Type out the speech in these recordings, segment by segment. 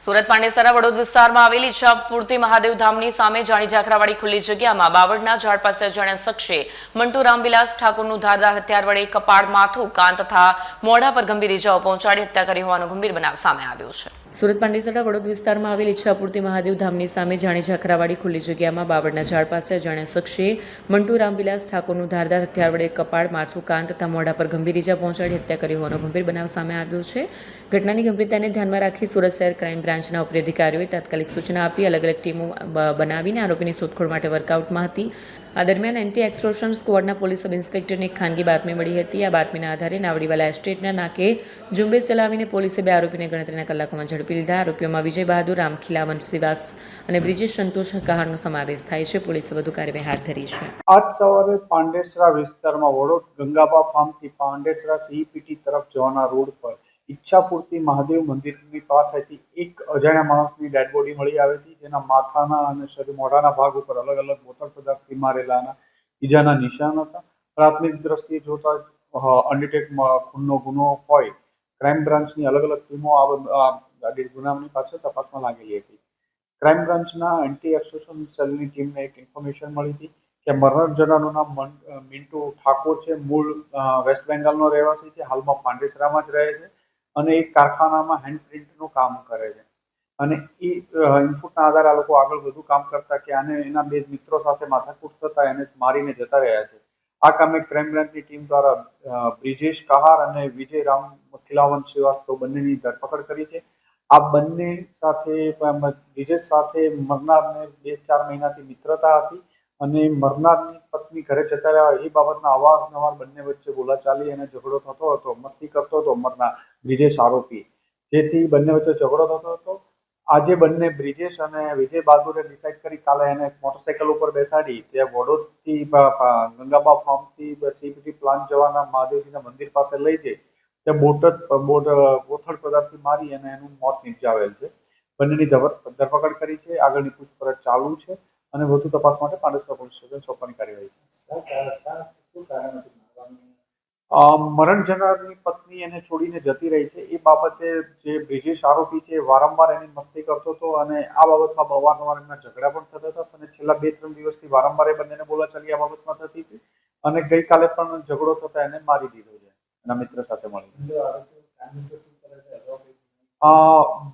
સુરત પાંડેસરા વડોદ વિસ્તારમાં આવેલી ઈચ્છાપૂર્તિ મહાદેવ ધામની સામે જાણી ઝાખરાવાળી ખુલ્લી જગ્યામાં બાવળના ઝાડ પાસે અજાણ્યા શખ્સે મંટુ રામવિલાસ ઠાકોરનું ધારદાર હથિયાર વડે કપાળ, માથું, કાન તથા મોઢા પર ગંભીર ઇજાઓ પહોંચાડી હત્યા કરી હોવાનો ગંભીર બનાવ સામે આવ્યો છે. સુરત પાંડેસરા વડોદ વિસ્તારમાં આવેલી ઈચ્છાપૂર્તિ મહાદેવ ધામની સામે જાણી ઝાખરાવાળી ખુલ્લી જગ્યામાં બાવળના ઝાડ પાસે અજાણ્યા શખ્સે મંટુ રામવિલાસ ઠાકોરનું ધારદાર હથિયાર વડે કપાળ, માથું, કાન તથા મોઢા પર ગંભીર ઇજા પહોંચાડી હત્યા કરી હોવાનો ગંભીર બનાવ સામે આવ્યો છે. ઘટનાની ગંભીરતાને ધ્યાનમાં રાખી સુરત શહેર ક્રાઇમ બ્રાન્ચના ઉપરી અધિકારીઓએ તાત્કાલિક સૂચના આપી અલગ અલગ ટીમો બનાવીને આરોપીની શોધખોળ માટે વર્કઆઉટમાં હતી. આ દરમિયાન એન્ટી એક્સટોર્શન સ્ક્વોડના પોલીસ સબ ઇન્સ્પેક્ટરને એક ખાનગી બાતમી મળી હતી. આ બાતમીના આધારે નાવડીવાલા એસ્ટેટના નાકે ઝુંબેશ ચલાવીને પોલીસે બે આરોપીને ગણતરીના કલાકોમાં ઝડપી લીધા. આરોપીઓમાં વિજય બહાદુર, રામખીલાવન શ્રીવાસ અને બ્રિજેશ સંતોષ કહારનો સમાવેશ થાય છે. પોલીસે વધુ કાર્યવાહી હાથ ધરી છે. આજ સવારે પાંડેસરા વિસ્તારમાં વડોદ ગંગાબા ફાર્મથી પાંડેસરા સીઈપીટી તરફ જવાના રોડ પર ઈચ્છાપૂર્તિ મહાદેવ મંદિરની પાસેથી એક અજાણ્યા માણસની ડેડ બોડી મળી આવી હતી, જેના માથાના અને શરીર મોઢાના ભાગ ઉપર અલગ અલગ બોથડ પદાર્થથી મારેલાના ઈજાના નિશાન હતા. પ્રાથમિક દ્રષ્ટિએ જોતા અનડિટેક ખૂનનો ગુનો હોય ક્રાઇમ બ્રાન્ચની અલગ અલગ ટીમો આ ગુનાની પાછળ તપાસમાં લાગેલી હતી. ક્રાઇમ બ્રાન્ચના એન્ટી એક્સટોર્શન સેલની ટીમને એક ઇન્ફોર્મેશન મળી હતી કે મરનાર જણાનું નામ મિન્ટુ ઠાકોર છે, મૂળ વેસ્ટ બેંગાલનો રહેવાસી છે, હાલમાં પાંડેસરામાં જ રહે છે અને એક કારખાનામાં હેન્ડ પ્રિન્ટનું કામ કરે છે. અને એ ઇનપુટના આધારે આ લોકો આગળ વધુ કામ કરતા કે આને એના બે મિત્રો સાથે માથાકૂટ થતા એને મારીને જતા રહ્યા છે. આ કામે ક્રાઇમ બ્રાન્ચની ટીમ દ્વારા બ્રિજેશ કહાર અને વિજય રામખીલાવન શ્રીવાસ્તવ બંનેની ધરપકડ કરી છે. આ બંને સાથે બ્રિજેશ સાથે મરનારને 2-4 મહિનાથી મિત્રતા હતી અને મરનારની પત્ની ઘરે જતા રહ્યા એ બાબતના અવારનવાર બંને વચ્ચે બોલાચાલી અને ઝઘડો થતો હતો, મસ્તી કરતો હતો મરનાર બ્રિજેશ આરોપી, જેથી બંને વચ્ચે ઝઘડો થતો હતો. આજે બંને બ્રિજેશ અને વિજય બહાદુરે ડિસાઇડ કરી કાલે એને મોટરસાઇકલ ઉપર બેસાડી ત્યાં વડોદથી ગંગાબા ફાર્મથી સીઈપીટી પ્લાન્ટ જવાના મહાદેવજીના મંદિર પાસે લઈ જઈ ત્યાં બોથડ પદાર્થથી મારી અને એનું મોત નિપજાવેલ છે. બંનેની ધરપકડ કરી છે. આગળની પૂછપરછ ચાલુ છે અને વધુ તપાસ માટે પાંડેસરા પોલીસ સ્ટેશન સોંપવાની કાર્યવાહી મરણ જનારની પત્ની એને છોડીને જતી રહી છે. એ બાબતે જે બ્રિજેશ આરોપી છે વારંવાર એની મસ્તી કરતો હતો અને આ બાબતમાં અવારનવાર એમના ઝઘડા પણ થતા હતા અને છેલ્લા 2-3 દિવસથી વારંવાર એ બંનેને બોલાચાલી આ બાબતમાં થતી હતી અને ગઈકાલે પણ ઝઘડો થતા એને મારી દીધો છે એના મિત્ર સાથે મળી.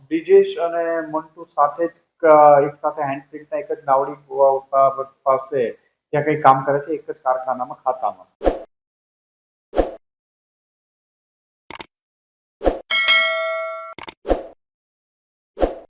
બ્રિજેશ અને મંટુ સાથે જ એક સાથે હેન્ડ પ્રિન્ટના એક જ નાવડી પાસે ત્યાં કંઈ કામ કરે છે, એક જ કારખાનામાં ખાતામાં.